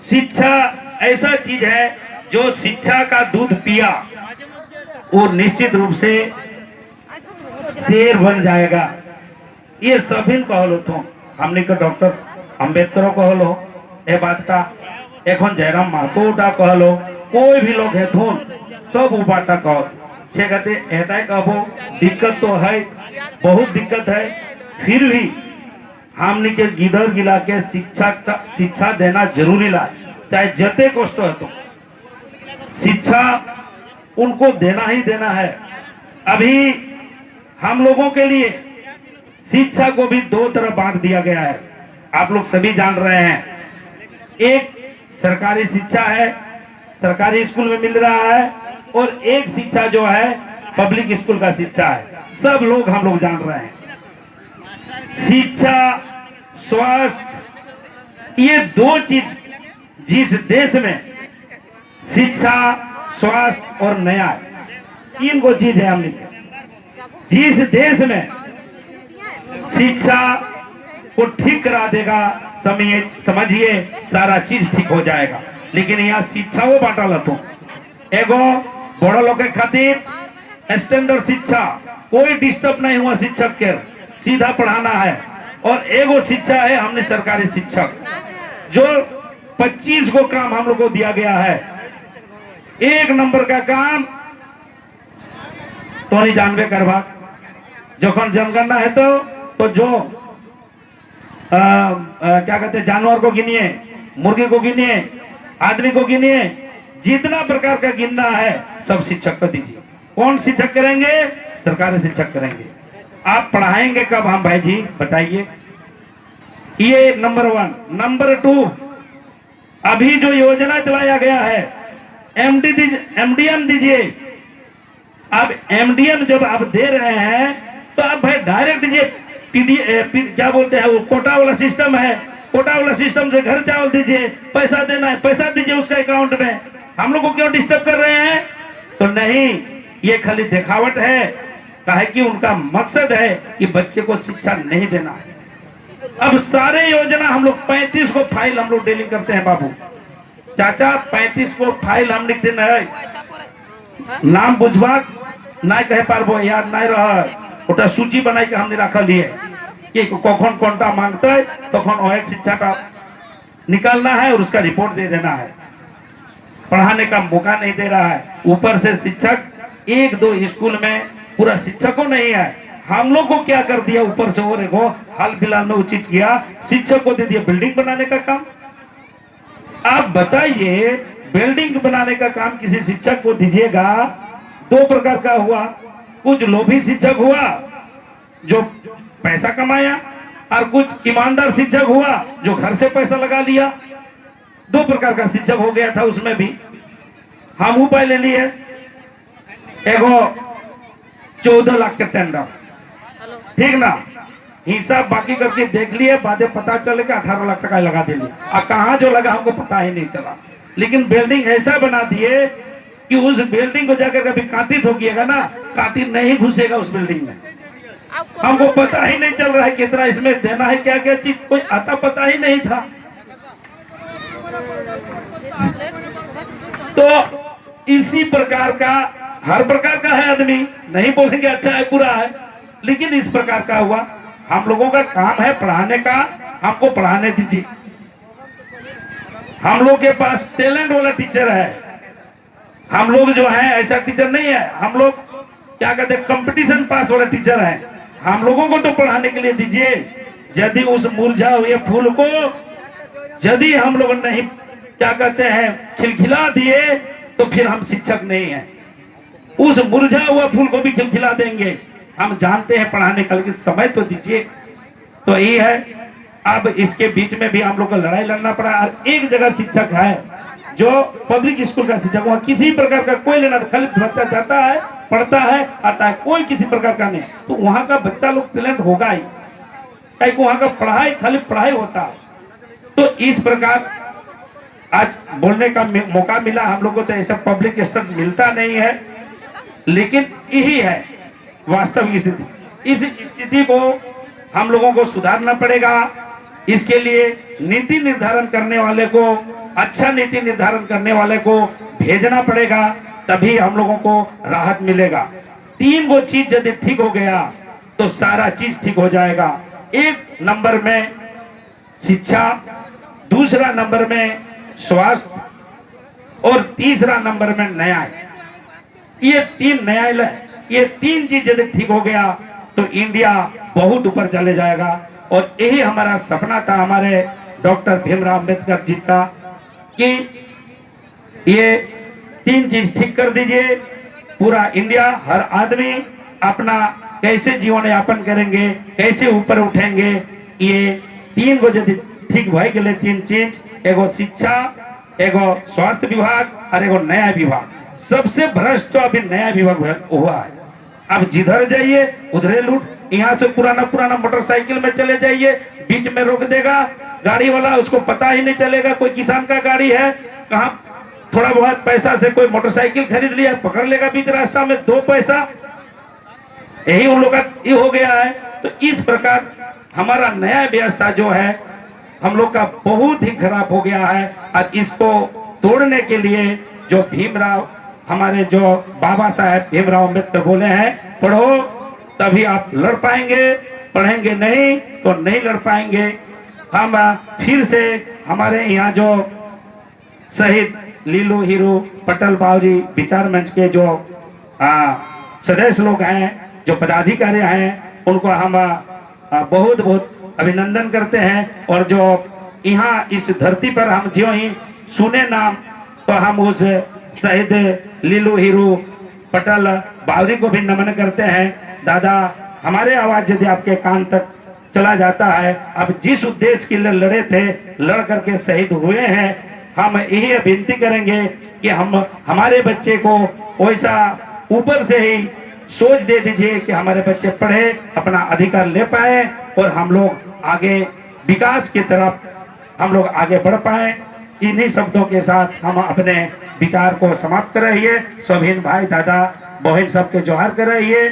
शिक्षा ऐसा चीज है जो शिक्षा का दूध पिया वो निश्चित रूप से शेर बन जाएगा। ये सभी कह लो तो हमने को डॉक्टर अम्बेडकर कह लो ए बात का एखन जयराम महतो कह लो कोई भी लोग है थून सब बाटा कहो से कहते एटा कहो दिक्कत तो है बहुत दिक्कत है फिर भी हमने के गिदर गिला के शिक्षा देना जरूरी ला चाहे जते कष्ट है तो शिक्षा उनको देना ही देना है। अभी हम लोगों के लिए शिक्षा को भी दो तरफ बांट दिया गया है। आप लोग सभी जान रहे हैं एक सरकारी शिक्षा है सरकारी स्कूल में मिल रहा है और एक शिक्षा जो है पब्लिक स्कूल का शिक्षा है। सब लोग हम लोग जान रहे हैं शिक्षा स्वास्थ्य ये दो चीज जिस देश में शिक्षा स्वास्थ्य और न्याय तीन को चीज है हमने जिस देश में शिक्षा को ठीक करा देगा समझिए सारा चीज ठीक हो जाएगा। लेकिन यहाँ शिक्षा वो बांटा लतो एगो बड़ा लोग के खातिर स्टैंडर्ड शिक्षा कोई डिस्टर्ब नहीं हुआ शिक्षक के सीधा पढ़ाना है और एगो शिक्षा है हमने सरकारी शिक्षक जो 25 को काम हम लोग को दिया गया है। एक नंबर का काम तो नहीं जानवे करवा जोखन जनगणना है तो जो क्या कहते हैं जानवर को गिनिए मुर्गी को गिनिए आदमी को गिनिए जितना प्रकार का गिनना है सब शिक्षक को दीजिए। कौन शिक्षक करेंगे सरकारी शिक्षक करेंगे। आप पढ़ाएंगे कब हम भाई जी बताइए। ये नंबर 1। नंबर 2 अभी जो योजना चलाया गया है एमडीएम दीजिए। अब एमडीएम जब आप दे रहे हैं तो आप भाई डायरेक्ट दीजिए क्या बोलते हैं वो कोटा वाला सिस्टम है कोटा वाला सिस्टम से घर चावल दीजिए पैसा देना है पैसा दीजिए उसके अकाउंट में। हम लोग को क्यों डिस्टर्ब कर रहे हैं तो नहीं ये खाली दिखावट है काहे कि उनका मकसद है कि बच्चे को शिक्षा नहीं देना है। अब सारे योजना हम लोग 35 को फाइल हम लोग डेली करते हैं बाबू चाचा 35 को फाइल हम लिखते नहीं नाम बुझवा नहीं कह पारबो याद नहीं रहा सूची बनाई के हमने रखा लिए कि कौन कौनटा मांगता है तखन एक शिक्षा का निकालना है और उसका रिपोर्ट दे देना है। पढ़ाने का मौका नहीं दे रहा है। ऊपर से शिक्षक एक दो स्कूल में पूरा शिक्षकों नहीं है। हम लोग को क्या कर दिया ऊपर से और एक हाल फिलहाल में उचित किया शिक्षक को दे दिया बिल्डिंग बनाने का काम। आप बताइए बिल्डिंग बनाने का काम किसी शिक्षक को दीजिएगा दो प्रकार का हुआ कुछ लोभी शिक्षक हुआ जो पैसा कमाया और कुछ ईमानदार शिक्षक हुआ जो घर से पैसा लगा लिया। दो प्रकार का शिक्षक हो गया था उसमें भी हम उपाय ले लिए एगो 14 लाख के टेंडर ठीक ना हिसाब बाकी करके देख लिए बातें पता चले कि 18 लाख टका लगा दिए और कहाँ जो लगा हमको पता ही नहीं चला। लेकिन बिल्डिंग ऐसा बना दिए कि उस बिल्डिंग को जाकर कभी कातिल हो गया ना कातिल नहीं घुसेगा उस बिल्डिंग में। हमको पता ही नहीं चल रहा है कितना इसमें देना है क्या क्या चीज कोई आता पता ही नहीं था। तो इसी प्रकार का हर प्रकार का है आदमी नहीं बोलेंगे अच्छा है बुरा है लेकिन इस प्रकार का हुआ। हम लोगों का काम है पढ़ाने का हमको पढ़ाने दीजिए। हम लोग के पास टैलेंट वाला टीचर है। हम लोग जो है ऐसा टीचर नहीं है। हम लोग क्या कहते हैं कंपटीशन पास वाला टीचर है। हम लोगों को तो पढ़ाने के लिए दीजिए। यदि उस मुरझा हुए फूल को यदि हम लोग नहीं क्या कहते हैं खिलखिला दिए तो फिर हम शिक्षक नहीं है। उस मुरझा हुआ फूल को भी खिलखिला देंगे। हम जानते हैं पढ़ाने का लेकिन समय तो दीजिए। तो ये है अब इसके बीच में भी हम लोग को लड़ाई लड़ना पड़ा। एक जगह शिक्षक है जो पब्लिक स्कूल का शिक्षक वहाँ किसी प्रकार का कोई लेना खाली बच्चा जाता है पढ़ता है आता है कोई किसी प्रकार का नहीं। तो वहाँ का बच्चा लोग टैलेंट होगा ही कहीं वहाँ का पढ़ाई खाली पढ़ाई होता है। तो इस प्रकार आज बोलने का मौका मिला हम लोग को। तो ऐसा पब्लिक स्टफ मिलता नहीं है लेकिन यही है वास्तविक स्थिति। इस स्थिति को हम लोगों को सुधारना पड़ेगा। इसके लिए नीति निर्धारण करने वाले को, अच्छा नीति निर्धारण करने वाले को भेजना पड़ेगा, तभी हम लोगों को राहत मिलेगा। तीन वो चीज यदि ठीक हो गया तो सारा चीज ठीक हो जाएगा। एक नंबर में शिक्षा, दूसरा नंबर में स्वास्थ्य और तीसरा नंबर में न्याय। ये तीन न्यायालय, ये तीन चीज यदि ठीक हो गया तो इंडिया बहुत ऊपर चले जाएगा। और यही हमारा सपना था हमारे डॉक्टर भीमराव अंबेडकर जी का कि ये तीन चीज ठीक कर दीजिए, पूरा इंडिया, हर आदमी अपना कैसे जीवन यापन करेंगे, कैसे ऊपर उठेंगे। ये तीन को यदि ठीक भाई गए, तीन चीज, एगो शिक्षा, एगो स्वास्थ्य विभाग और एगो नया विभाग। सबसे भ्रष्ट तो अभी नया विभाग हुआ है। अब जिधर जाइए उधरे लूट। यहाँ से पुराना पुराना मोटरसाइकिल में चले जाइए, बीच में रोक देगा गाड़ी वाला, उसको पता ही नहीं चलेगा कोई किसान का गाड़ी है, कहाँ थोड़ा बहुत पैसा से कोई मोटरसाइकिल खरीद लिया, पकड़ लेगा बीच रास्ता में 2 पैसा। यही उन लोग का ये हो गया है। तो इस प्रकार हमारा नया व्यवस्था जो है हम लोग का बहुत ही खराब हो गया है। और इसको तोड़ने के लिए जो भीमराव, हमारे जो बाबा साहेब भीमराव अम्बेडकर बोले हैं, पढ़ो तभी आप लड़ पाएंगे, पढ़ेंगे नहीं तो नहीं लड़ पाएंगे। हम फिर से हमारे यहाँ जो शहीद लीलू हीरू पटेल बावरी विचार मंच के जो सदस्य लोग हैं, जो पदाधिकारी हैं, उनको हम बहुत बहुत अभिनंदन करते हैं। और जो यहाँ इस धरती पर हम जो ही सुने नाम, तो हम उस शहीद लीलू हीरू पटेल बावरी को भी नमन करते हैं। दादा, हमारे आवाज यदि आपके कान तक चला जाता है, अब जिस उद्देश्य के लिए लड़े थे, लड़ करके शहीद हुए हैं, हम यही विनती करेंगे कि हमारे बच्चे को वैसा ऊपर से ही सोच दे दीजिए कि हमारे बच्चे पढ़े, अपना अधिकार ले पाए और हम लोग आगे विकास की तरफ हम लोग आगे बढ़ पाए। इन्हीं शब्दों के साथ हम अपने विचार को समाप्त कर रहिए। स्वाधीन भाई, दादा, बहन सबके जोहार कर रहिए।